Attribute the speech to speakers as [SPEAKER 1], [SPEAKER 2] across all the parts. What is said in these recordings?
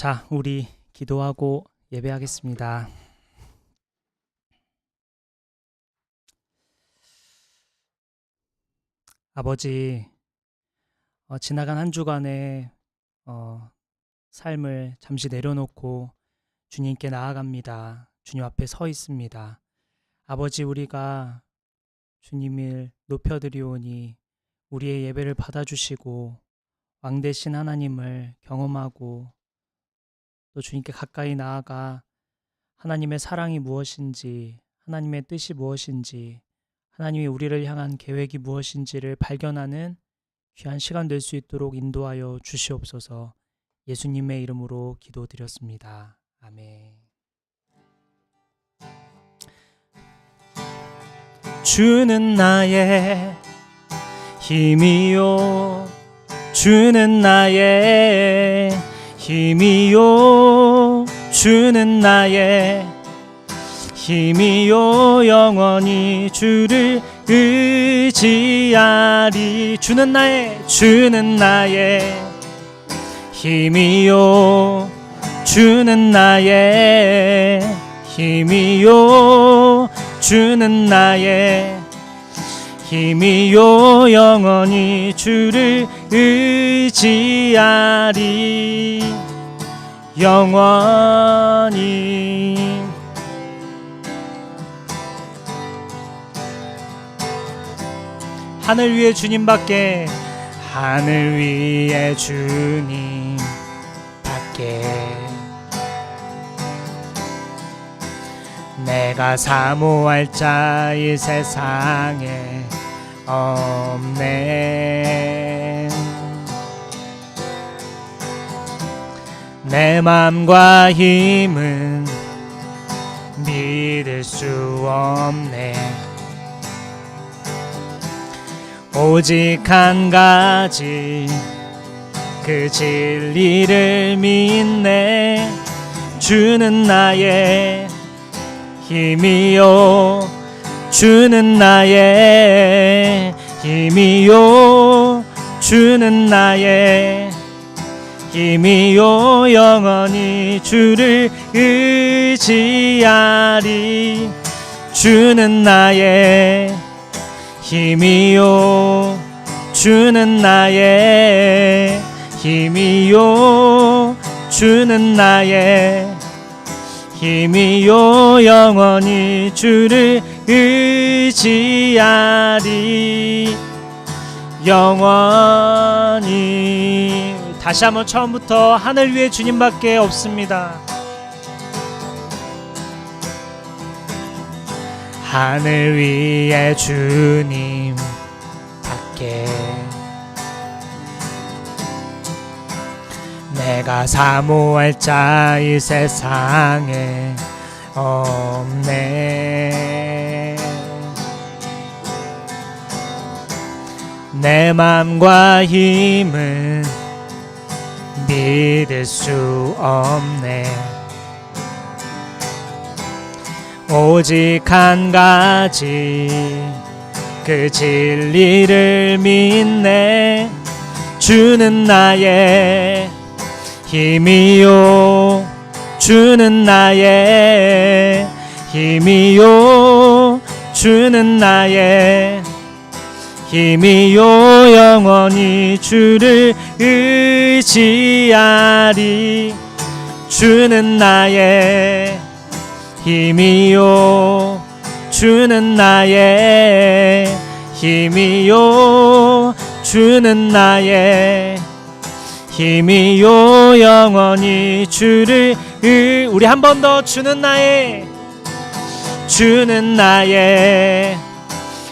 [SPEAKER 1] 자, 우리 기도하고 예배하겠습니다. 아버지, 지나간 한 주간의 삶을 잠시 내려놓고 주님께 나아갑니다. 주님 앞에 서 있습니다. 아버지, 우리가 주님을 높여드리오니 우리의 예배를 받아주시고 왕 되신 하나님을 경험하고 또 주님께 가까이 나아가 하나님의 사랑이 무엇인지, 하나님의 뜻이 무엇인지, 하나님이 우리를 향한 계획이 무엇인지를 발견하는 귀한 시간 될 수 있도록 인도하여 주시옵소서. 예수님의 이름으로 기도드렸습니다. 아멘. 주는 나의 힘이요, 주는 나의 힘이요, 주는 나의 힘이요, 영원히 주를 의지하리. 주는 나의 힘이요, 주는 나의 힘이요, 주는 나의 힘이요, 영원히 주를 의지하리. 영원히. 하늘 위에 주님밖에, 하늘 위에 주님밖에 내가 사모할 자 이 세상에 없네. 내 맘과 힘은 믿을 수 없네. 오직 한 가지 그 진리를 믿네. 주는 나의 힘이요, 주는 나의 힘이요, 주는 나의 힘이요, 영원히 주를 의지하리. 주는 나의 힘이요, 주는 나의 힘이요, 주는 나의 힘이요, 영원히 주를 의지하리. 영원히. 다시 한번 처음부터. 하늘 위에 주님밖에 없습니다. 하늘 위에 주님밖에 내가 사모할 자 이 세상에 없네. 내 맘과 힘은 믿을 수 없네. 오직 한 가지 그 진리를 믿네. 주는 나의 힘이요, 주는 나의 힘이요, 주는 나의 힘이요, 영원히 주를 의지하리. 주는 나의 힘이요, 주는 나의 힘이요, 주는 나의 힘이요, 영원히 주를 우리 한 번 더. 주는 나의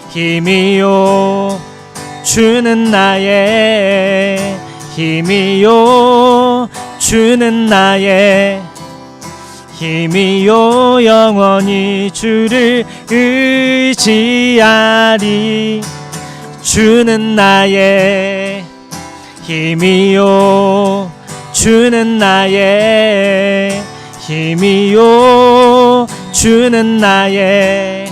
[SPEAKER 1] 힘이요, 주는 나의 힘이요, 주는 나의 힘이요, 영원히 주를 의지하리. 주는 나의 힘이요, 주는 나의 힘이요, 주는 나의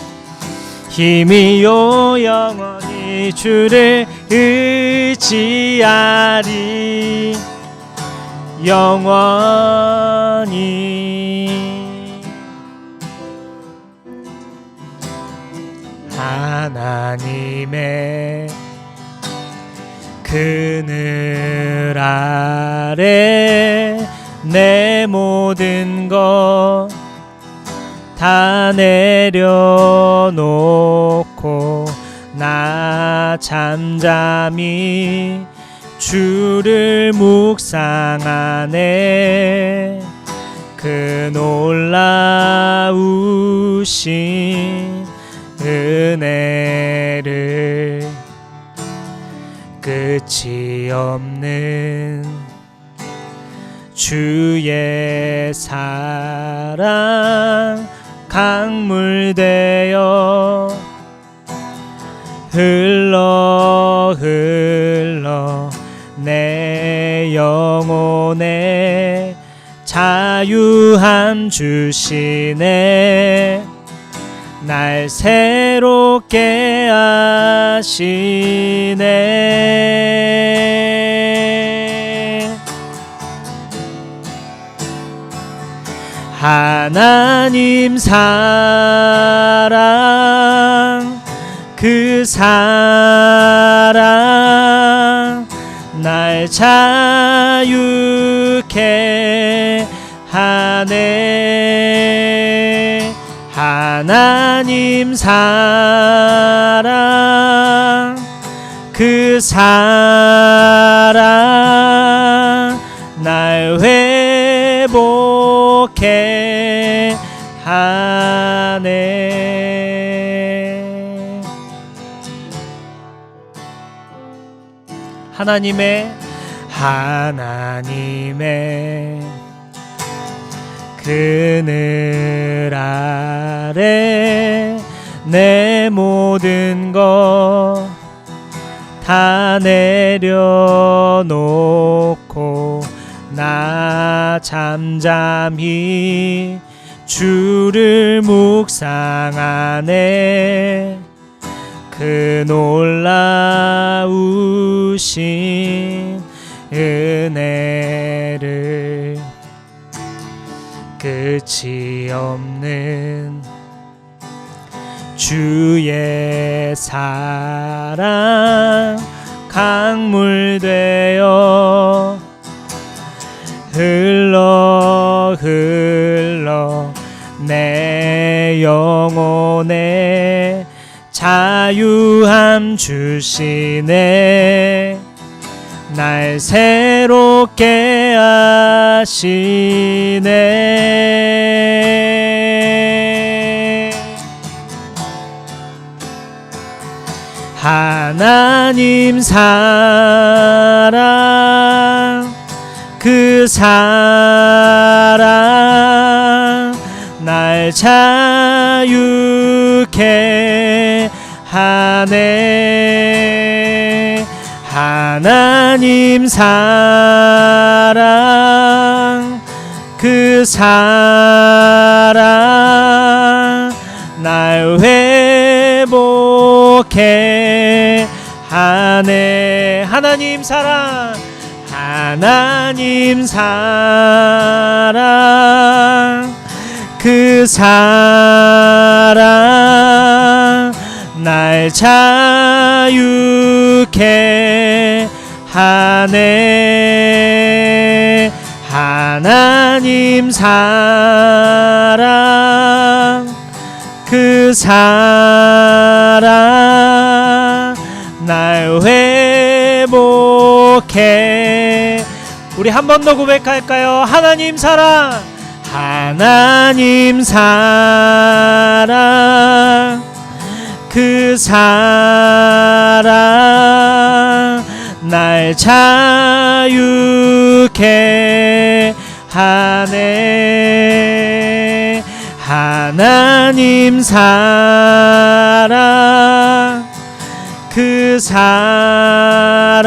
[SPEAKER 1] 힘이요, 영원히 주를 의지하리. 영원히. 하나님의 그늘 아래 내 모든 것 다 내려놓고 나 잠잠히 주를 묵상하네. 그 놀라우신 은혜를 끝이 없는 주의 사랑 강물되어 흘러 내 영혼에 자유함 주시네. 날 새롭게 하시네. 하나님 사랑 그 사랑 날 자유케 하네. 하나님 사랑 그 사랑 날 회복해 하네. 하나님의 그늘 아래 내 모든 것 다 내려놓고 나 잠잠히 주를 묵상하네. 그 놀라우신 은혜를 끝이 없는 주의 사랑 강물되어 흘러 내 영혼에 자유함 주시네. 날 새롭게 하시네. 하나님 사랑 그 사랑 날 자유케 하네. 하나님 사랑 그 사랑 날 회복해 하네. 하나님 사랑 그 사랑 날 자유케 하네. 하나님 사랑 그 사랑 날 회복해. 우리 한 번 더 고백할까요? 하나님 사랑 그 사랑 날 자유케 하네. 하나님 사랑 그 사랑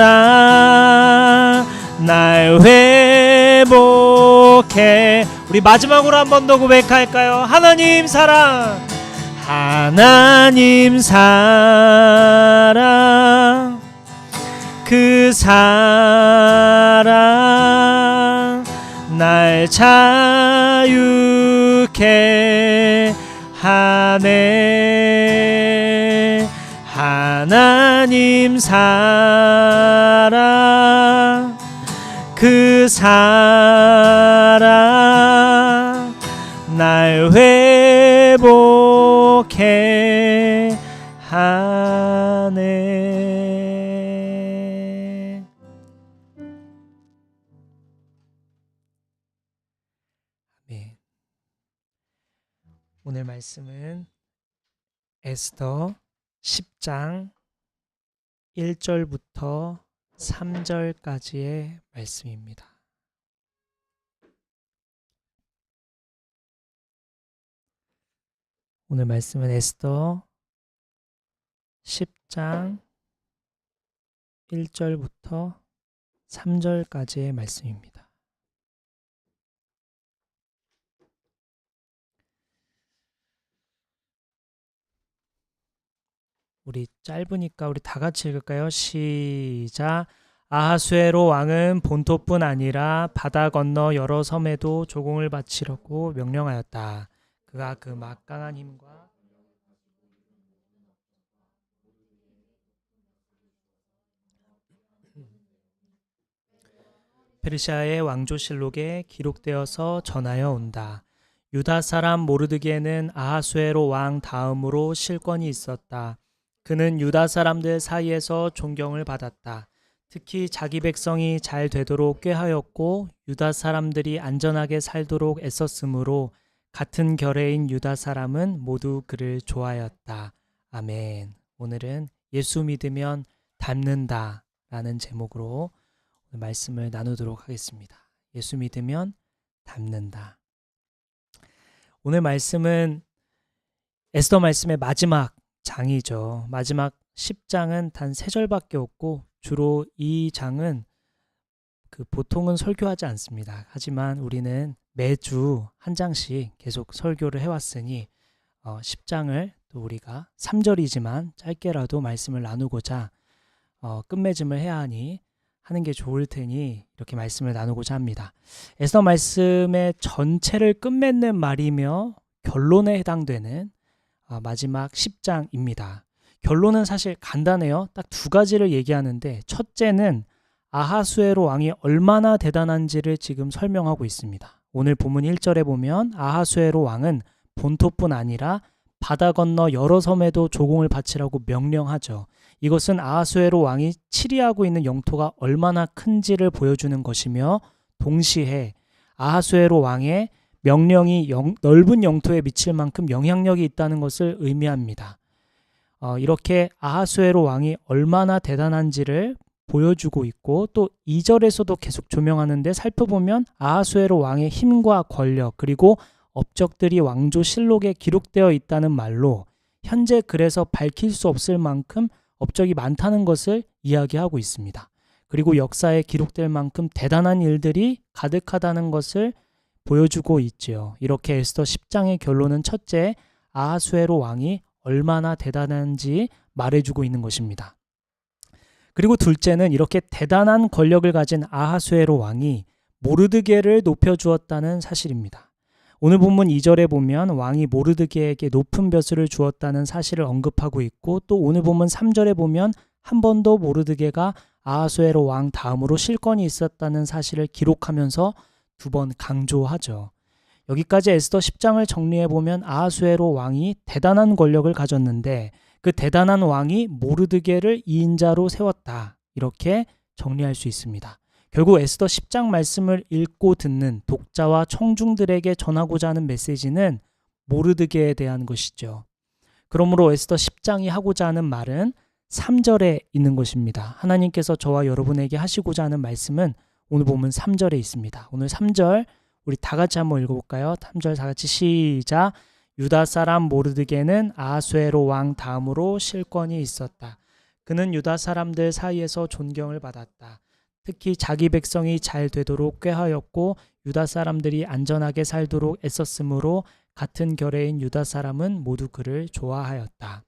[SPEAKER 1] 날 회복해. 우리 마지막으로 한 번 더 고백할까요? 하나님 사랑 그 사랑 날 자유케 하네. 하나님 사랑, 그 사랑 날 회복해 하네. 네. 오늘 말씀은 에스더 10장 1절부터 3절까지의 말씀입니다. 오늘 말씀은 에스더 10장 1절부터 3절까지의 말씀입니다. 우리 짧으니까 우리 다 같이 읽을까요? 시작. 아하수에로 왕은 본토뿐 아니라 바다 건너 여러 섬에도 조공을 바치려고 명령하였다. 그가 그 막강한 힘과 페르시아의 왕조실록에 기록되어서 전하여 온다. 유다 사람 모르드게는 아하수에로 왕 다음으로 실권이 있었다. 그는 유다 사람들 사이에서 존경을 받았다. 특히 자기 백성이 잘 되도록 꾀하였고 유다 사람들이 안전하게 살도록 애썼으므로 같은 결의인 유다 사람은 모두 그를 좋아하였다. 아멘. 오늘은 예수 믿으면 닮는다 라는 제목으로 말씀을 나누도록 하겠습니다. 예수 믿으면 닮는다. 오늘 말씀은 에스더 말씀의 마지막 장이죠. 마지막 10장은 단 3절밖에 없고 주로 이 장은 보통은 설교하지 않습니다. 하지만 우리는 매주 한 장씩 계속 설교를 해왔으니 10장을 또 우리가 3절이지만 짧게라도 말씀을 나누고자 끝맺음을 해야 하는 게 좋을 테니 이렇게 말씀을 나누고자 합니다. 에스더 말씀의 전체를 끝맺는 말이며 결론에 해당되는 마지막 10장입니다. 결론은 사실 간단해요. 딱 2가지를 얘기하는데 첫째는 아하수에로 왕이 얼마나 대단한지를 지금 설명하고 있습니다. 오늘 본문 1절에 보면 아하수에로 왕은 본토뿐 아니라 바다 건너 여러 섬에도 조공을 바치라고 명령하죠. 이것은 아하수에로 왕이 치리하고 있는 영토가 얼마나 큰지를 보여주는 것이며 동시에 아하수에로 왕의 명령이 넓은 영토에 미칠 만큼 영향력이 있다는 것을 의미합니다. 이렇게 아하수에로 왕이 얼마나 대단한지를 보여주고 있고 또 2절에서도 계속 조명하는데 살펴보면 아하수에로 왕의 힘과 권력 그리고 업적들이 왕조실록에 기록되어 있다는 말로 현재 그래서 밝힐 수 없을 만큼 업적이 많다는 것을 이야기하고 있습니다. 그리고 역사에 기록될 만큼 대단한 일들이 가득하다는 것을 보여주고 있지요. 이렇게 에스더 10장의 결론은 첫째, 아하수에로 왕이 얼마나 대단한지 말해주고 있는 것입니다. 그리고 둘째는 이렇게 대단한 권력을 가진 아하수에로 왕이 모르드게를 높여주었다는 사실입니다. 오늘 본문 2절에 보면 왕이 모르드게에게 높은 벼슬을 주었다는 사실을 언급하고 있고 또 오늘 본문 3절에 보면 한 번 더 모르드게가 아하수에로 왕 다음으로 실권이 있었다는 사실을 기록하면서 2번 강조하죠. 여기까지 에스더 10장을 정리해보면 아하수에로 왕이 대단한 권력을 가졌는데 그 대단한 왕이 모르드게를 2인자로 세웠다. 이렇게 정리할 수 있습니다. 결국 에스더 10장 말씀을 읽고 듣는 독자와 청중들에게 전하고자 하는 메시지는 모르드게에 대한 것이죠. 그러므로 에스더 10장이 하고자 하는 말은 3절에 있는 것입니다. 하나님께서 저와 여러분에게 하시고자 하는 말씀은 오늘 보면 3절에 있습니다. 오늘 3절 우리 다 같이 한번 읽어볼까요? 3절 다 같이 시작. 유다 사람 모르드게는 아하수에로 왕 다음으로 실권이 있었다. 그는 유다 사람들 사이에서 존경을 받았다. 특히 자기 백성이 잘 되도록 꾀하였고 유다 사람들이 안전하게 살도록 애썼으므로 같은 결의인 유다 사람은 모두 그를 좋아하였다.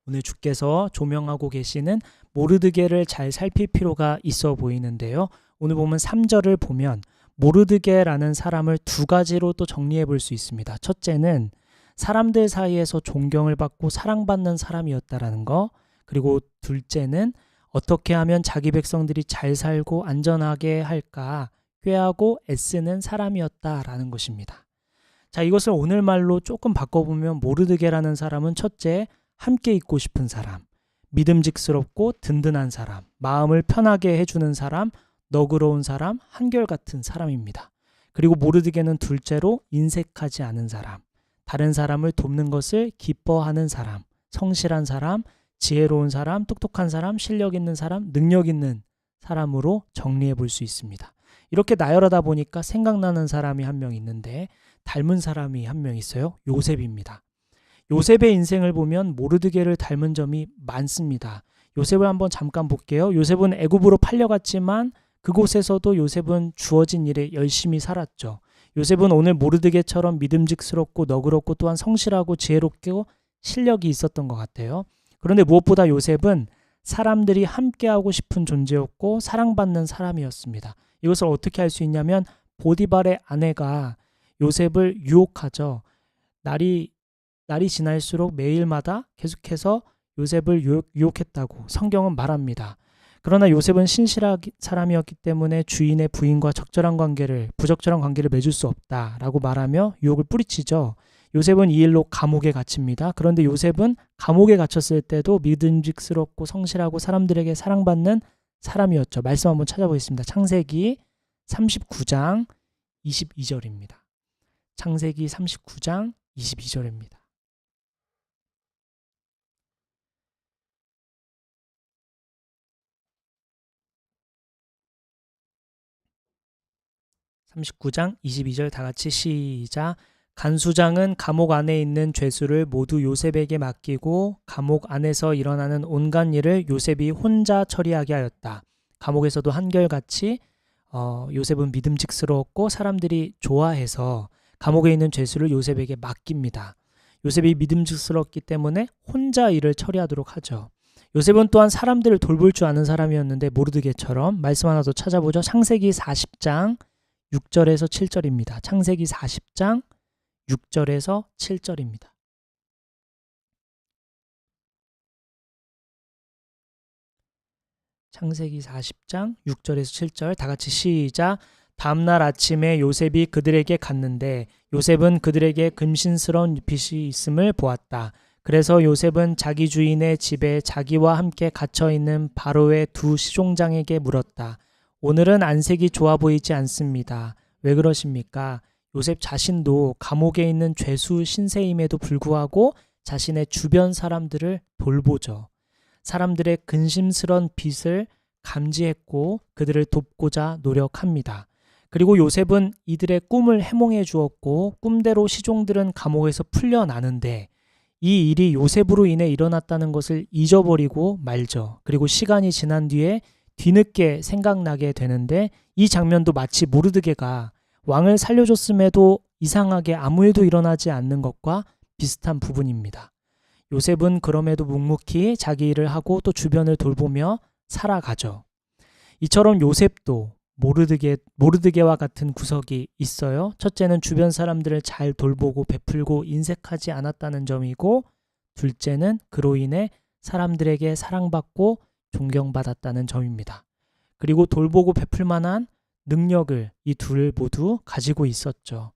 [SPEAKER 1] 오늘 주께서 조명하고 계시는 모르드게를 잘 살필 필요가 있어 보이는데요. 오늘 보면 3절을 보면 모르드게라는 사람을 두 가지로 또 정리해 볼 수 있습니다. 첫째는 사람들 사이에서 존경을 받고 사랑받는 사람이었다라는 거. 그리고 둘째는 어떻게 하면 자기 백성들이 잘 살고 안전하게 할까 꾀하고 애쓰는 사람이었다라는 것입니다. 자, 이것을 오늘 말로 조금 바꿔보면 모르드게라는 사람은 첫째, 함께 있고 싶은 사람, 믿음직스럽고 든든한 사람, 마음을 편하게 해주는 사람, 너그러운 사람, 한결같은 사람입니다. 그리고 모르드게는 둘째로 인색하지 않은 사람, 다른 사람을 돕는 것을 기뻐하는 사람, 성실한 사람, 지혜로운 사람, 똑똑한 사람, 실력 있는 사람, 능력 있는 사람으로 정리해 볼 수 있습니다. 이렇게 나열하다 보니까 생각나는 사람이 한 명 있는데 닮은 사람이 한 명 있어요. 요셉입니다. 요셉의 인생을 보면 모르드게를 닮은 점이 많습니다. 요셉을 한번 잠깐 볼게요. 요셉은 애굽으로 팔려갔지만 그곳에서도 요셉은 주어진 일에 열심히 살았죠. 요셉은 오늘 모르드게처럼 믿음직스럽고 너그럽고 또한 성실하고 지혜롭고 실력이 있었던 것 같아요. 그런데 무엇보다 요셉은 사람들이 함께하고 싶은 존재였고 사랑받는 사람이었습니다. 이것을 어떻게 할 수 있냐면 보디발의 아내가 요셉을 유혹하죠. 날이 지날수록 매일마다 계속해서 요셉을 유혹했다고 성경은 말합니다. 그러나 요셉은 신실한 사람이었기 때문에 주인의 부인과 부적절한 관계를 맺을 수 없다라고 말하며 유혹을 뿌리치죠. 요셉은 이 일로 감옥에 갇힙니다. 그런데 요셉은 감옥에 갇혔을 때도 믿음직스럽고 성실하고 사람들에게 사랑받는 사람이었죠. 말씀 한번 찾아보겠습니다. 창세기 39장 22절입니다. 창세기 39장 22절입니다. (39장 22절) 다 같이 시작. 간수장은 감옥 안에 있는 죄수를 모두 요셉에게 맡기고 감옥 안에서 일어나는 온갖 일을 요셉이 혼자 처리하게 하였다. 감옥에서도 한결같이 요셉은 믿음직스러웠고 사람들이 좋아해서 감옥에 있는 죄수를 요셉에게 맡깁니다. 요셉이 믿음직스럽기 때문에 혼자 일을 처리하도록 하죠. 요셉은 또한 사람들을 돌볼 줄 아는 사람이었는데 모르드게처럼. 말씀 하나 더 찾아보죠. 창세기 40장 6절에서 7절입니다. 창세기 40장 6절에서 7절입니다. 창세기 40장 6절에서 7절 다 같이 시작. 다음날 아침에 요셉이 그들에게 갔는데 요셉은 그들에게 금신스러운 빛이 있음을 보았다. 그래서 요셉은 자기 주인의 집에 자기와 함께 갇혀있는 바로의 두 시종장에게 물었다. 오늘은 안색이 좋아 보이지 않습니다. 왜 그러십니까? 요셉 자신도 감옥에 있는 죄수 신세임에도 불구하고 자신의 주변 사람들을 돌보죠. 사람들의 근심스런 빛을 감지했고 그들을 돕고자 노력합니다. 그리고 요셉은 이들의 꿈을 해몽해 주었고 꿈대로 시종들은 감옥에서 풀려나는데 이 일이 요셉으로 인해 일어났다는 것을 잊어버리고 말죠. 그리고 시간이 지난 뒤에 뒤늦게 생각나게 되는데 이 장면도 마치 모르드게가 왕을 살려줬음에도 이상하게 아무 일도 일어나지 않는 것과 비슷한 부분입니다. 요셉은 그럼에도 묵묵히 자기 일을 하고 또 주변을 돌보며 살아가죠. 이처럼 요셉도 모르드게와 같은 구석이 있어요. 첫째는 주변 사람들을 잘 돌보고 베풀고 인색하지 않았다는 점이고, 둘째는 그로 인해 사람들에게 사랑받고 존경받았다는 점입니다. 그리고 돌보고 베풀 만한 능력을 이 둘 모두 가지고 있었죠.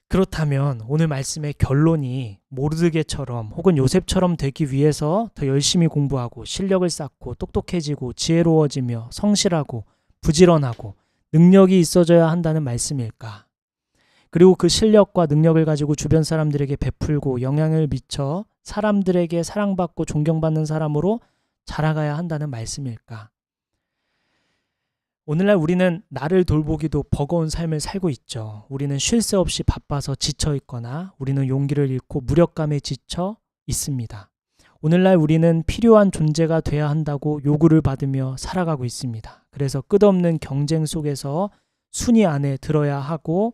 [SPEAKER 1] 그렇다면 오늘 말씀의 결론이 모르드게처럼 혹은 요셉처럼 되기 위해서 더 열심히 공부하고 실력을 쌓고 똑똑해지고 지혜로워지며 성실하고 부지런하고 능력이 있어져야 한다는 말씀일까? 그리고 그 실력과 능력을 가지고 주변 사람들에게 베풀고 영향을 미쳐 사람들에게 사랑받고 존경받는 사람으로 자라가야 한다는 말씀일까? 오늘날 우리는 나를 돌보기도 버거운 삶을 살고 있죠. 우리는 쉴 새 없이 바빠서 지쳐 있거나 우리는 용기를 잃고 무력감에 지쳐 있습니다. 오늘날 우리는 필요한 존재가 돼야 한다고 요구를 받으며 살아가고 있습니다. 그래서 끝없는 경쟁 속에서 순위 안에 들어야 하고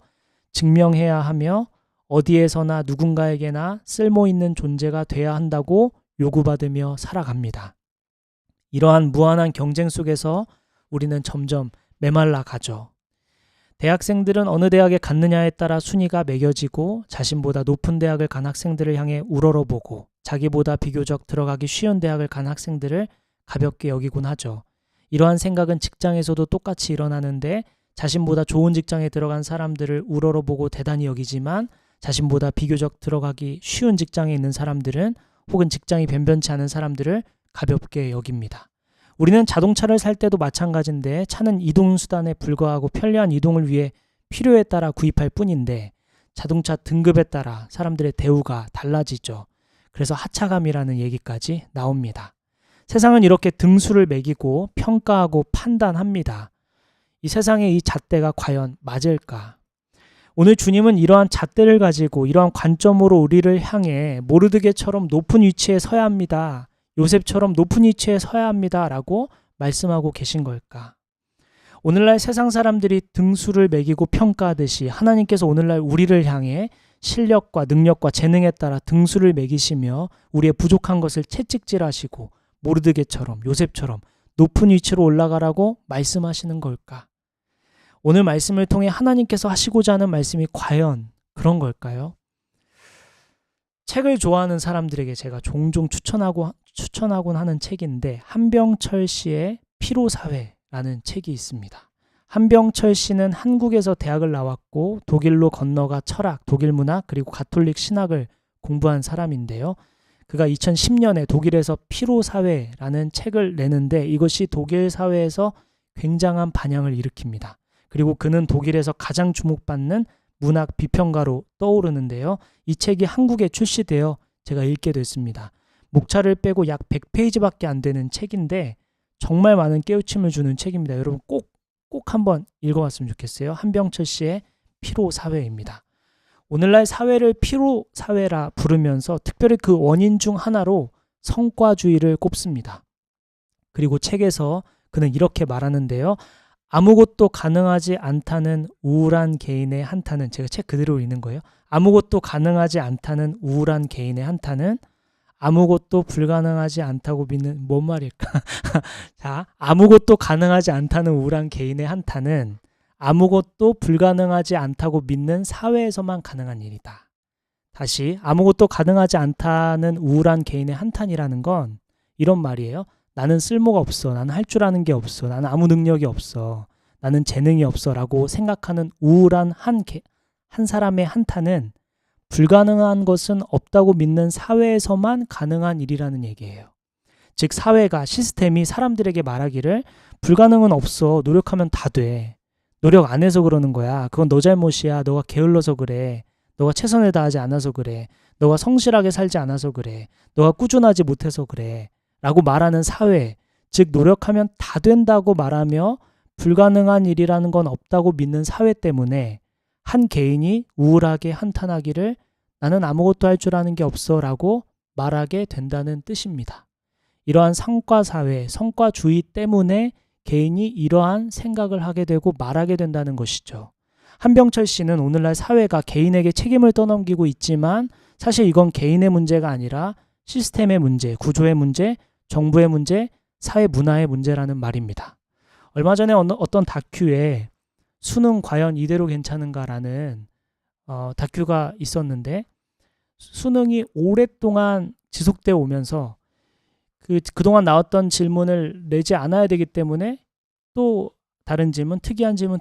[SPEAKER 1] 증명해야 하며 어디에서나 누군가에게나 쓸모있는 존재가 돼야 한다고 요구받으며 살아갑니다. 이러한 무한한 경쟁 속에서 우리는 점점 메말라 가죠. 대학생들은 어느 대학에 갔느냐에 따라 순위가 매겨지고 자신보다 높은 대학을 간 학생들을 향해 우러러보고 자기보다 비교적 들어가기 쉬운 대학을 간 학생들을 가볍게 여기곤 하죠. 이러한 생각은 직장에서도 똑같이 일어나는데 자신보다 좋은 직장에 들어간 사람들을 우러러보고 대단히 여기지만 자신보다 비교적 들어가기 쉬운 직장에 있는 사람들은 혹은 직장이 변변치 않은 사람들을 가볍게 여깁니다. 우리는 자동차를 살 때도 마찬가지인데 차는 이동수단에 불과하고 편리한 이동을 위해 필요에 따라 구입할 뿐인데 자동차 등급에 따라 사람들의 대우가 달라지죠. 그래서 하차감이라는 얘기까지 나옵니다. 세상은 이렇게 등수를 매기고 평가하고 판단합니다. 이 세상의 이 잣대가 과연 맞을까? 오늘 주님은 이러한 잣대를 가지고 이러한 관점으로 우리를 향해 모르드게처럼 높은 위치에 서야 합니다. 요셉처럼 높은 위치에 서야 합니다. 라고 말씀하고 계신 걸까? 오늘날 세상 사람들이 등수를 매기고 평가하듯이 하나님께서 오늘날 우리를 향해 실력과 능력과 재능에 따라 등수를 매기시며 우리의 부족한 것을 채찍질하시고 모르드게처럼 요셉처럼 높은 위치로 올라가라고 말씀하시는 걸까? 오늘 말씀을 통해 하나님께서 하시고자 하는 말씀이 과연 그런 걸까요? 책을 좋아하는 사람들에게 제가 종종 추천하곤 하는 책인데 한병철 씨의 피로사회라는 책이 있습니다. 한병철 씨는 한국에서 대학을 나왔고 독일로 건너가 철학, 독일 문학 그리고 가톨릭 신학을 공부한 사람인데요. 그가 2010년에 독일에서 피로사회라는 책을 내는데 이것이 독일 사회에서 굉장한 반향을 일으킵니다. 그리고 그는 독일에서 가장 주목받는 문학 비평가로 떠오르는데요. 이 책이 한국에 출시되어 제가 읽게 됐습니다. 목차를 빼고 약 100페이지밖에 안 되는 책인데 정말 많은 깨우침을 주는 책입니다. 여러분 꼭 한번 읽어봤으면 좋겠어요. 한병철 씨의 피로사회입니다. 오늘날 사회를 피로사회라 부르면서 특별히 그 원인 중 하나로 성과주의를 꼽습니다. 그리고 책에서 그는 이렇게 말하는데요. 아무것도 가능하지 않다는 우울한 개인의 한탄은, 제가 책 그대로 읽는 거예요. 아무것도 가능하지 않다는 우울한 개인의 한탄은 아무것도 불가능하지 않다고 믿는, 뭔 말일까? 자, 아무것도 가능하지 않다는 우울한 개인의 한탄은 아무것도 불가능하지 않다고 믿는 사회에서만 가능한 일이다. 다시, 아무것도 가능하지 않다는 우울한 개인의 한탄이라는 건 이런 말이에요. 나는 쓸모가 없어. 나는 할 줄 아는 게 없어. 나는 아무 능력이 없어. 나는 재능이 없어. 라고 생각하는 우울한 한 사람의 한탄은 불가능한 것은 없다고 믿는 사회에서만 가능한 일이라는 얘기예요. 즉 사회가, 시스템이 사람들에게 말하기를 불가능은 없어. 노력하면 다 돼. 노력 안 해서 그러는 거야. 그건 너 잘못이야. 너가 게을러서 그래. 너가 최선을 다하지 않아서 그래. 너가 성실하게 살지 않아서 그래. 너가 꾸준하지 못해서 그래. 라고 말하는 사회, 즉 노력하면 다 된다고 말하며 불가능한 일이라는 건 없다고 믿는 사회 때문에 한 개인이 우울하게 한탄하기를 나는 아무것도 할 줄 아는 게 없어 라고 말하게 된다는 뜻입니다. 이러한 성과사회, 성과주의 때문에 개인이 이러한 생각을 하게 되고 말하게 된다는 것이죠. 한병철 씨는 오늘날 사회가 개인에게 책임을 떠넘기고 있지만 사실 이건 개인의 문제가 아니라 시스템의 문제, 구조의 문제, 정부의 문제, 사회 문화의 문제라는 말입니다. 얼마 전에 어떤 다큐에 수능 과연 이대로 괜찮은가라는 다큐가 있었는데 수능이 오랫동안 지속되어 오면서 그동안 나왔던 질문을 내지 않아야 되기 때문에 또 다른 질문, 특이한 질문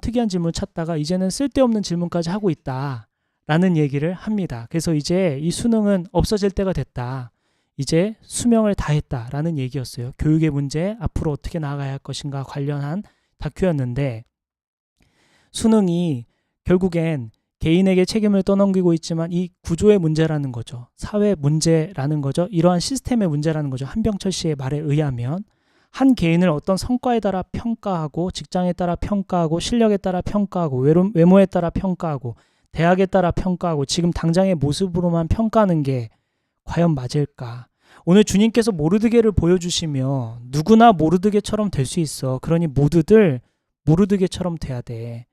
[SPEAKER 1] 찾다가 이제는 쓸데없는 질문까지 하고 있다라는 얘기를 합니다. 그래서 이제 이 수능은 없어질 때가 됐다. 이제 수명을 다했다라는 얘기였어요. 교육의 문제, 앞으로 어떻게 나아가야 할 것인가 관련한 다큐였는데 수능이 결국엔 개인에게 책임을 떠넘기고 있지만 이 구조의 문제라는 거죠. 사회 문제라는 거죠. 이러한 시스템의 문제라는 거죠. 한병철 씨의 말에 의하면 한 개인을 어떤 성과에 따라 평가하고 직장에 따라 평가하고 실력에 따라 평가하고 외모에 따라 평가하고 대학에 따라 평가하고 지금 당장의 모습으로만 평가하는 게 과연 맞을까? 오늘 주님께서 모르드게를 보여주시며 누구나 모르드게처럼 될 수 있어. 그러니 모두들 모르드게처럼 돼야 돼.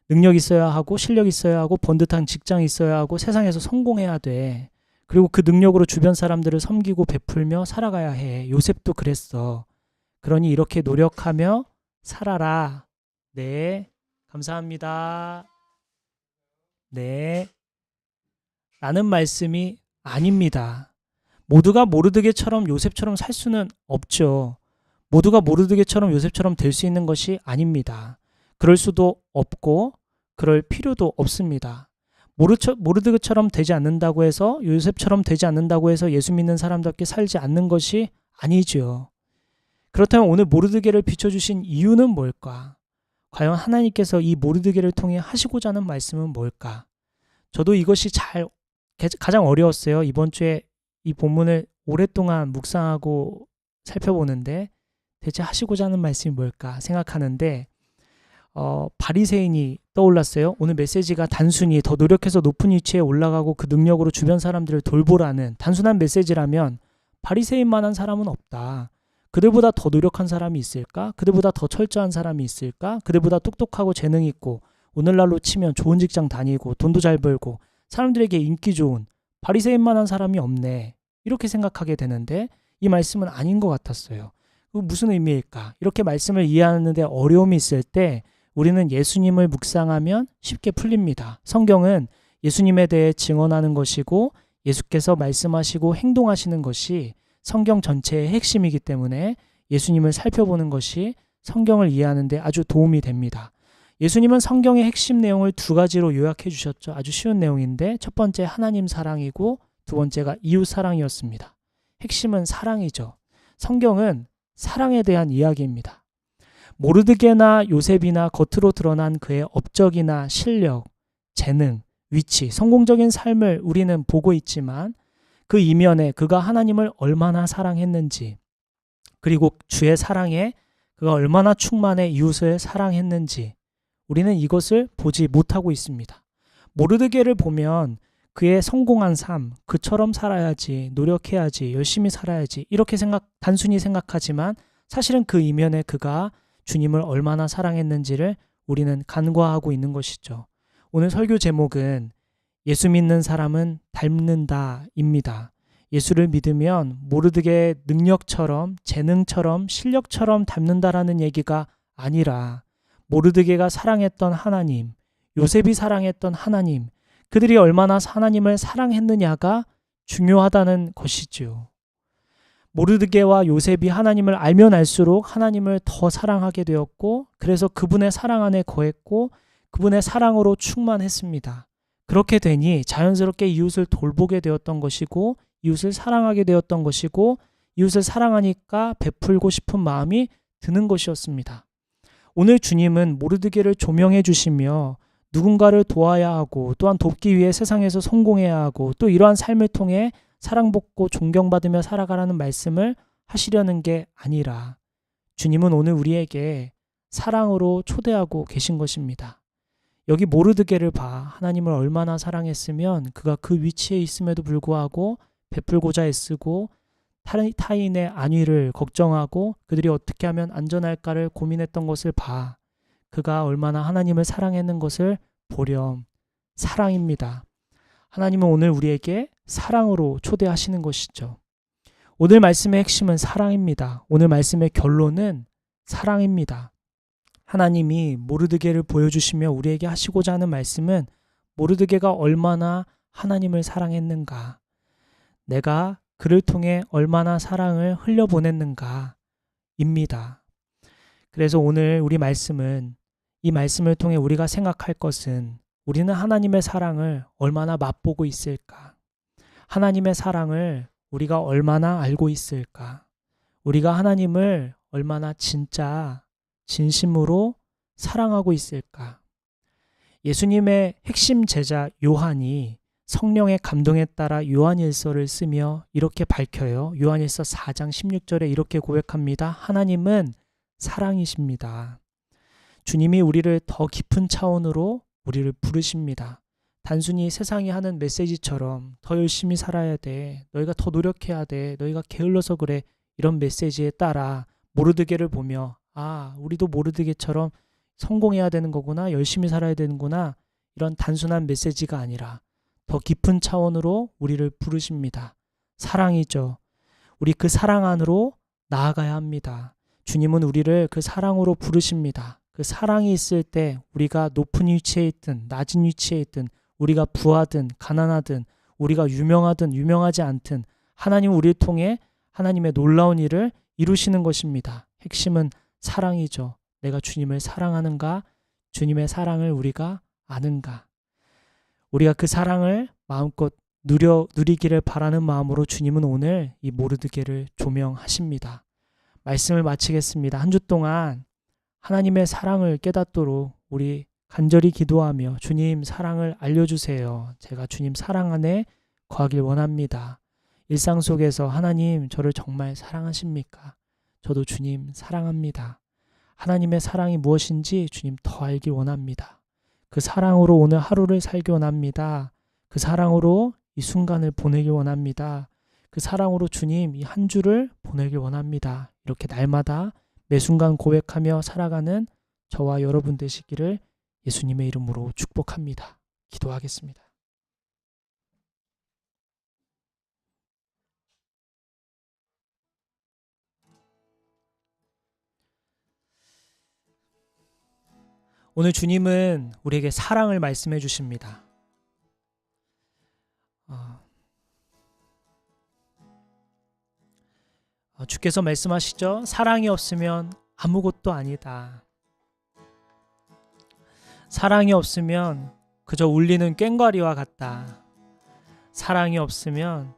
[SPEAKER 1] 능력 있어야 하고 실력 있어야 하고 번듯한 직장이 있어야 하고 세상에서 성공해야 돼. 그리고 그 능력으로 주변 사람들을 섬기고 베풀며 살아가야 해. 요셉도 그랬어. 그러니 이렇게 노력하며 살아라. 네, 감사합니다. 네. 라는 말씀이 아닙니다. 모두가 모르드게처럼 요셉처럼 살 수는 없죠. 모두가 모르드게처럼 요셉처럼 될 수 있는 것이 아닙니다. 그럴 수도 없고 그럴 필요도 없습니다. 모르드게처럼 되지 않는다고 해서 요셉처럼 되지 않는다고 해서 예수 믿는 사람답게 살지 않는 것이 아니죠. 그렇다면 오늘 모르드게를 비춰주신 이유는 뭘까? 과연 하나님께서 이 모르드게를 통해 하시고자 하는 말씀은 뭘까? 저도 이것이 가장 어려웠어요. 이번 주에 이 본문을 오랫동안 묵상하고 살펴보는데 대체 하시고자 하는 말씀이 뭘까 생각하는데 바리새인이 떠올랐어요. 오늘 메시지가 단순히 더 노력해서 높은 위치에 올라가고 그 능력으로 주변 사람들을 돌보라는 단순한 메시지라면 바리새인만한 사람은 없다. 그들보다 더 노력한 사람이 있을까? 그들보다 더 철저한 사람이 있을까? 그들보다 똑똑하고 재능 있고 오늘날로 치면 좋은 직장 다니고 돈도 잘 벌고 사람들에게 인기 좋은 바리새인만한 사람이 없네. 이렇게 생각하게 되는데 이 말씀은 아닌 것 같았어요. 무슨 의미일까? 이렇게 말씀을 이해하는데 어려움이 있을 때 우리는 예수님을 묵상하면 쉽게 풀립니다. 성경은 예수님에 대해 증언하는 것이고 예수께서 말씀하시고 행동하시는 것이 성경 전체의 핵심이기 때문에 예수님을 살펴보는 것이 성경을 이해하는 데 아주 도움이 됩니다. 예수님은 성경의 핵심 내용을 두 가지로 요약해 주셨죠. 아주 쉬운 내용인데 첫 번째 하나님 사랑이고 두 번째가 이웃 사랑이었습니다. 핵심은 사랑이죠. 성경은 사랑에 대한 이야기입니다. 모르드게나 요셉이나 겉으로 드러난 그의 업적이나 실력, 재능, 위치, 성공적인 삶을 우리는 보고 있지만 그 이면에 그가 하나님을 얼마나 사랑했는지 그리고 주의 사랑에 그가 얼마나 충만해 이웃을 사랑했는지 우리는 이것을 보지 못하고 있습니다. 모르드게를 보면 그의 성공한 삶, 그처럼 살아야지, 노력해야지, 열심히 살아야지 이렇게 단순히 생각하지만 사실은 그 이면에 그가 주님을 얼마나 사랑했는지를 우리는 간과하고 있는 것이죠. 오늘 설교 제목은 예수 믿는 사람은 닮는다입니다. 예수를 믿으면 모르드게의 능력처럼 재능처럼 실력처럼 닮는다라는 얘기가 아니라 모르드게가 사랑했던 하나님, 요셉이 사랑했던 하나님, 그들이 얼마나 하나님을 사랑했느냐가 중요하다는 것이죠. 모르드게와 요셉이 하나님을 알면 알수록 하나님을 더 사랑하게 되었고 그래서 그분의 사랑 안에 거했고 그분의 사랑으로 충만했습니다. 그렇게 되니 자연스럽게 이웃을 돌보게 되었던 것이고 이웃을 사랑하게 되었던 것이고 이웃을 사랑하니까 베풀고 싶은 마음이 드는 것이었습니다. 오늘 주님은 모르드게를 조명해 주시며 누군가를 도와야 하고 또한 돕기 위해 세상에서 성공해야 하고 또 이러한 삶을 통해 사랑받고 존경받으며 살아가라는 말씀을 하시려는 게 아니라 주님은 오늘 우리에게 사랑으로 초대하고 계신 것입니다. 여기 모르드게를 봐. 하나님을 얼마나 사랑했으면 그가 그 위치에 있음에도 불구하고 베풀고자 애쓰고 타인의 안위를 걱정하고 그들이 어떻게 하면 안전할까를 고민했던 것을 봐. 그가 얼마나 하나님을 사랑했는 것을 보렴. 사랑입니다. 하나님은 오늘 우리에게 사랑으로 초대하시는 것이죠. 오늘 말씀의 핵심은 사랑입니다. 오늘 말씀의 결론은 사랑입니다. 하나님이 모르드게를 보여주시며 우리에게 하시고자 하는 말씀은 모르드게가 얼마나 하나님을 사랑했는가, 내가 그를 통해 얼마나 사랑을 흘려보냈는가 입니다. 그래서 오늘 우리 말씀은 이 말씀을 통해 우리가 생각할 것은 우리는 하나님의 사랑을 얼마나 맛보고 있을까? 하나님의 사랑을 우리가 얼마나 알고 있을까? 우리가 하나님을 얼마나 진짜 진심으로 사랑하고 있을까? 예수님의 핵심 제자 요한이 성령의 감동에 따라 요한일서를 쓰며 이렇게 밝혀요. 요한일서 4장 16절에 이렇게 고백합니다. 하나님은 사랑이십니다. 주님이 우리를 더 깊은 차원으로 우리를 부르십니다. 단순히 세상이 하는 메시지처럼 더 열심히 살아야 돼, 너희가 더 노력해야 돼, 너희가 게을러서 그래, 이런 메시지에 따라 모르드게를 보며 우리도 모르드게처럼 성공해야 되는 거구나, 열심히 살아야 되는구나, 이런 단순한 메시지가 아니라 더 깊은 차원으로 우리를 부르십니다. 사랑이죠. 우리 그 사랑 안으로 나아가야 합니다. 주님은 우리를 그 사랑으로 부르십니다. 그 사랑이 있을 때 우리가 높은 위치에 있든 낮은 위치에 있든 우리가 부하든 가난하든 우리가 유명하든 유명하지 않든 하나님 우리를 통해 하나님의 놀라운 일을 이루시는 것입니다. 핵심은 사랑이죠. 내가 주님을 사랑하는가? 주님의 사랑을 우리가 아는가? 우리가 그 사랑을 마음껏 누리기를 바라는 마음으로 주님은 오늘 이 모르드게를 조명하십니다. 말씀을 마치겠습니다. 한 주 동안 하나님의 사랑을 깨닫도록 우리 간절히 기도하며 주님 사랑을 알려주세요. 제가 주님 사랑 안에 거하길 원합니다. 일상 속에서 하나님 저를 정말 사랑하십니까? 저도 주님 사랑합니다. 하나님의 사랑이 무엇인지 주님 더 알길 원합니다. 그 사랑으로 오늘 하루를 살기 원합니다. 그 사랑으로 이 순간을 보내길 원합니다. 그 사랑으로 주님 이 한 주를 보내길 원합니다. 이렇게 날마다 매 순간 고백하며 살아가는 저와 여러분 되시기를 예수님의 이름으로 축복합니다. 기도하겠습니다. 오늘 주님은 우리에게 사랑을 말씀해 주십니다. 주께서 말씀하시죠. 사랑이 없으면 아무것도 아니다. 사랑이 없으면 그저 울리는 꽹과리와 같다. 사랑이 없으면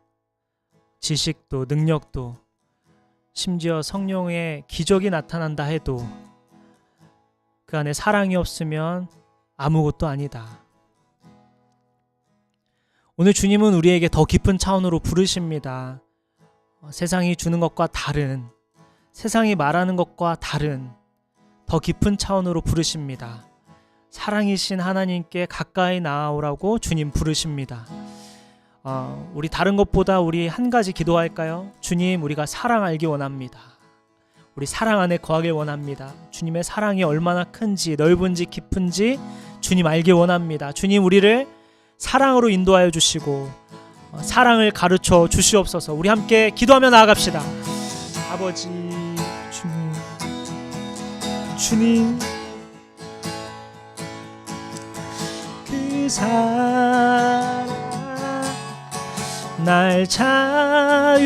[SPEAKER 1] 지식도 능력도 심지어 성령의 기적이 나타난다 해도 그 안에 사랑이 없으면 아무것도 아니다. 오늘 주님은 우리에게 더 깊은 차원으로 부르십니다. 세상이 주는 것과 다른, 세상이 말하는 것과 다른 더 깊은 차원으로 부르십니다. 사랑이신 하나님께 가까이 나아오라고 주님 부르십니다. 우리 다른 것보다 우리 한 가지 기도할까요? 주님, 우리가 사랑 알기 원합니다. 우리 사랑 안에 거하길 원합니다. 주님의 사랑이 얼마나 큰지 넓은지 깊은지 주님 알길 원합니다. 주님, 우리를 사랑으로 인도하여 주시고 사랑을 가르쳐 주시옵소서. 우리 함께 기도하며 나아갑시다. 아버지, 주님 그 사랑 날 자유케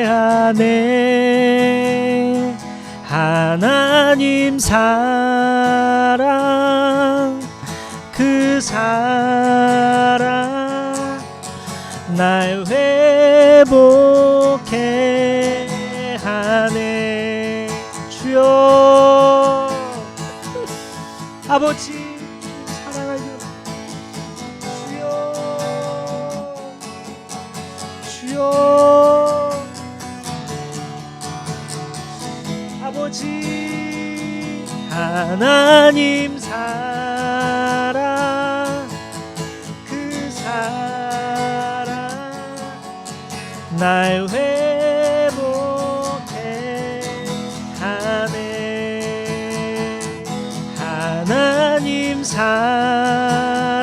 [SPEAKER 1] 하네. 하나님 사랑 그 사랑 날 회복케 하네. 주여 아버지 사랑하여 주여 아버지 하나님 사랑 그 사랑 날 회복해 하네. 하나님 사랑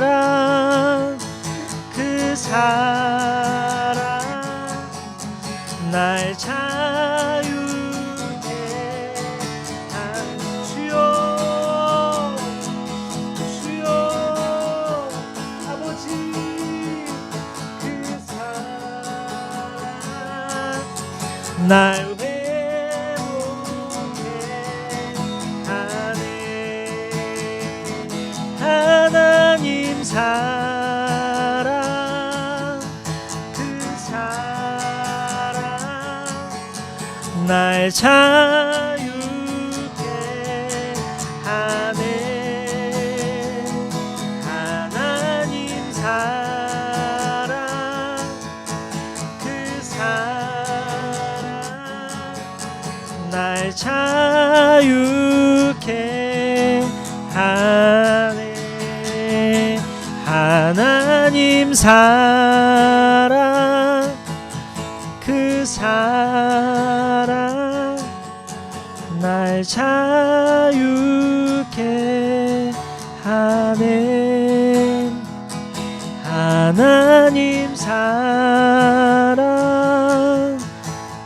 [SPEAKER 1] 그 사랑 날 자유케 한 주여 아버지 그 사랑 날 회복케 하네. 하나님 사랑 그 사랑 날 자유케 하네. 하나님 사랑 그 사랑 날 자유케 하네. 하나님 사랑 그 사랑 날 자유케 하네. 하나님 사랑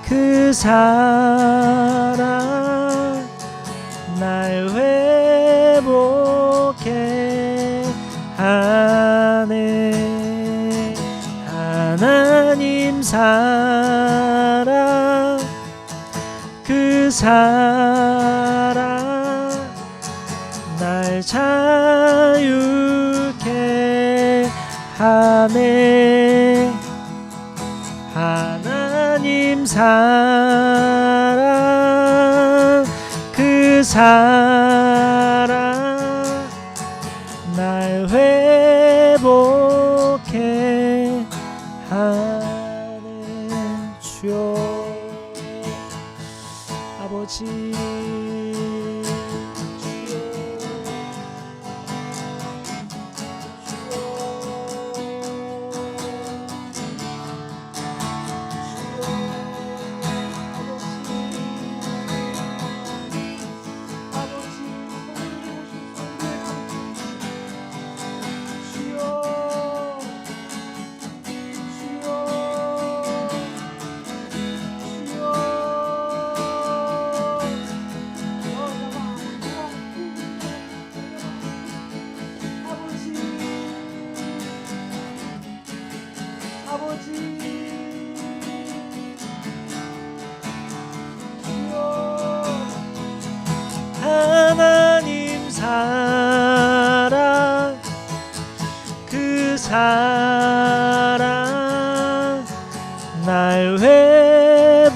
[SPEAKER 1] 그 사랑 하네. 하나님 사랑 그 사랑 날 자유케 하네. 하나님 사랑 그 사랑 날 회복해 하네. 주여 아버지 하나님 사랑 그 사랑 날 회복해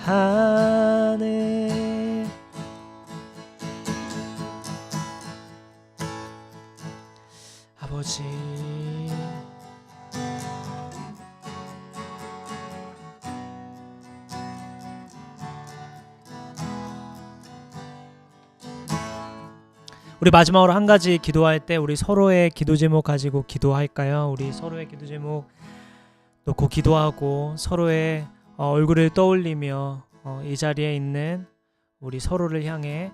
[SPEAKER 1] 하네. 아버지 우리 마지막으로 한 가지 기도할 때 우리 서로의 기도 제목 가지고 기도할까요? 우리 서로의 기도 제목 놓고 기도하고 서로의 얼굴을 떠올리며 이 자리에 있는 우리 서로를 향해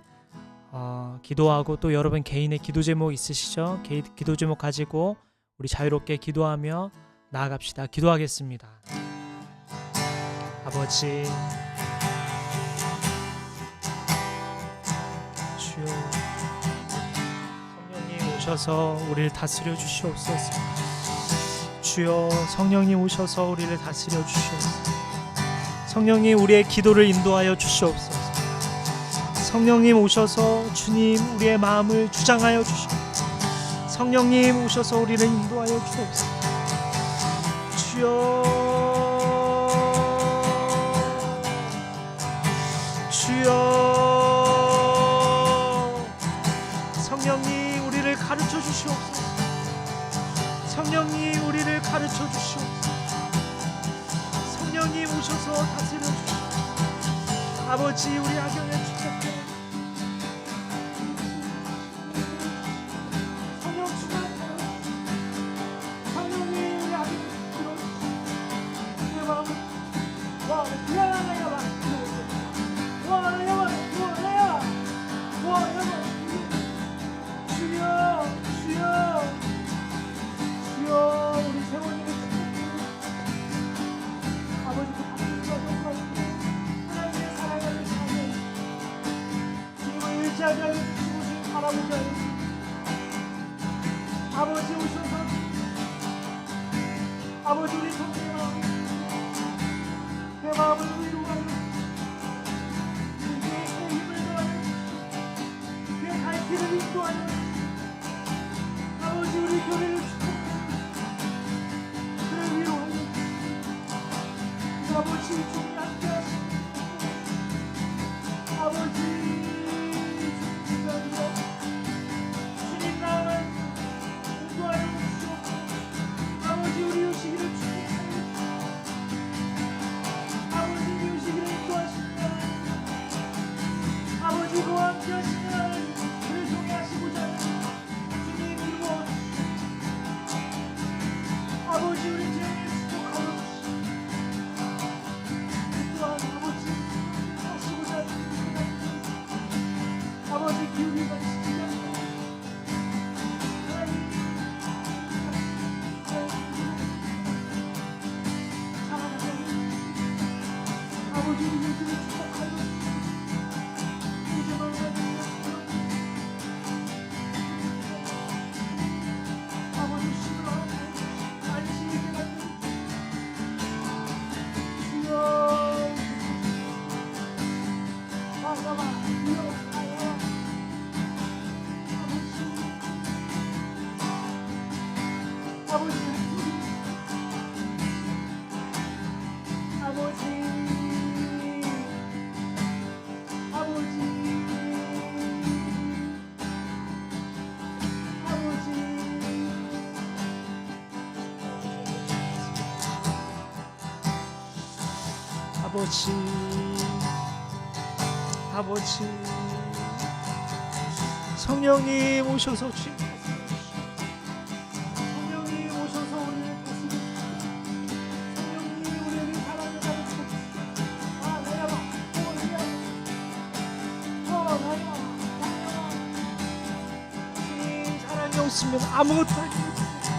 [SPEAKER 1] 기도하고, 또 여러분 개인의 기도 제목 있으시죠? 기도 제목 가지고 우리 자유롭게 기도하며 나아갑시다. 기도하겠습니다. 아버지 주여 성령님 오셔서 우리를 다스려 주시옵소서. 주여 성령님 오셔서 우리를 다스려 주시옵소서. 성령님 우리의 기도를 인도하여 주시옵소서. 성령님 오셔서 주님 우리의 마음을 주장하여 주시옵소서. 성령님 오셔서 우리를 인도하여 주옵소서. 주여 주여 성령님 우리를 가르쳐 주시옵소서. 성령님 우리를 가르쳐 주시옵소서. 성령님 오셔서 다스려 주시옵소서. 아버지 우리 악연의 주장들 성령 주장하여 성령님 우리 악연의 주장들 내 마음을 와 미안하냐 봐 와 내가 주여 주여 주여 우리 세원님의 아버지 그 박수가 영광이고 하나님의 사랑하는 자녀 주님을 의지하지 않는 주님 바라보지 않는 아버지 오셔서 아버지 우리 성령의 마음을 내 마음을 위로하여 그의 힘을 더하여 그의 갈 길을 인도하여 아버지 우리 교회를 그를 위로하여 아버지 주님 함께 하시고 아버지 주님 나만 인도하여 주시옵소서. 아버지 우리 유시기를 축복하여 아버지 유시기를 인도하시며 아버지 그와 함께 하시며 그를 통해 하시고자 하는 주님 이루어 아버지 우리 죄를 축복하여 주시옵소서. 아버지, 아버지, 아버지, 아버지, 아버지, 성령님 오셔서 주님, 성령님 오셔서 오늘 다스리시고, 성령님 우리를 사랑하는 주님 사랑이 없으면 아무것도 할 수 없습니다.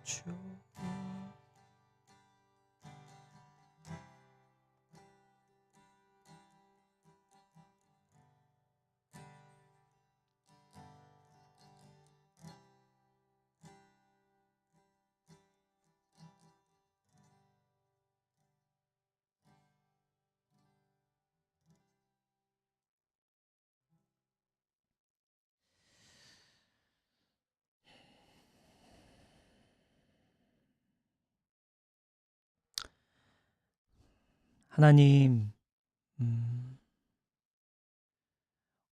[SPEAKER 1] 주여, 하나님,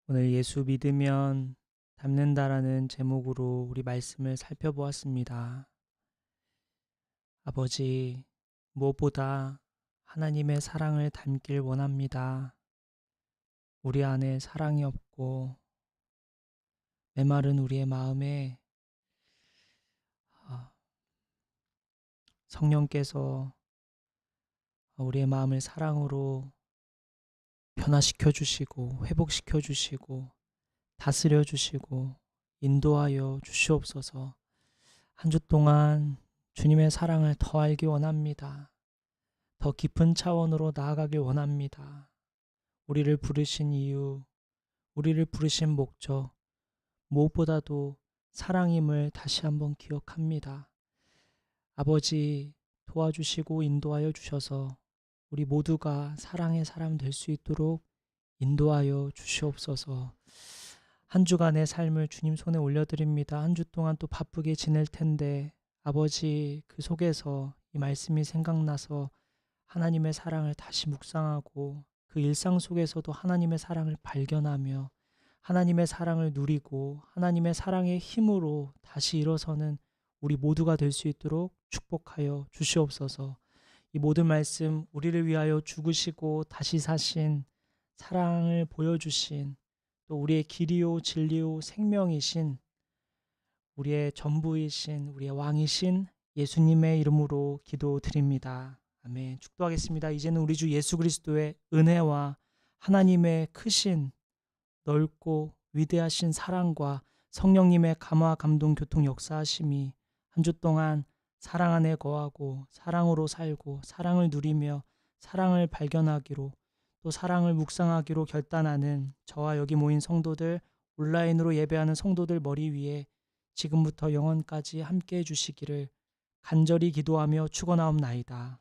[SPEAKER 1] 오늘 예수 믿으면 닮는다라는 제목으로 우리 말씀을 살펴보았습니다. 아버지, 무엇보다 하나님의 사랑을 닮길 원합니다. 우리 안에 사랑이 없고 메마른 우리의 마음에 성령께서 우리의 마음을 사랑으로 변화시켜 주시고 회복시켜 주시고 다스려 주시고 인도하여 주시옵소서. 한 주 동안 주님의 사랑을 더 알기 원합니다. 더 깊은 차원으로 나아가길 원합니다. 우리를 부르신 이유, 우리를 부르신 목적, 무엇보다도 사랑임을 다시 한번 기억합니다. 아버지, 도와주시고 인도하여 주셔서 우리 모두가 사랑의 사람 될 수 있도록 인도하여 주시옵소서. 한 주간의 삶을 주님 손에 올려드립니다. 한 주 동안 또 바쁘게 지낼 텐데 아버지, 그 속에서 이 말씀이 생각나서 하나님의 사랑을 다시 묵상하고 그 일상 속에서도 하나님의 사랑을 발견하며 하나님의 사랑을 누리고 하나님의 사랑의 힘으로 다시 일어서는 우리 모두가 될 수 있도록 축복하여 주시옵소서. 이 모든 말씀 우리를 위하여 죽으시고 다시 사신 사랑을 보여주신 또 우리의 길이요 진리요 생명이신 우리의 전부이신 우리의 왕이신 예수님의 이름으로 기도드립니다. 아멘. 축도하겠습니다. 이제는 우리 주 예수 그리스도의 은혜와 하나님의 크신 넓고 위대하신 사랑과 성령님의 감화 감동 교통 역사하심이 한 주 동안 사랑 안에 거하고 사랑으로 살고 사랑을 누리며 사랑을 발견하기로 또 사랑을 묵상하기로 결단하는 저와 여기 모인 성도들, 온라인으로 예배하는 성도들 머리 위에 지금부터 영원까지 함께해 주시기를 간절히 기도하며 축원하옵나이다.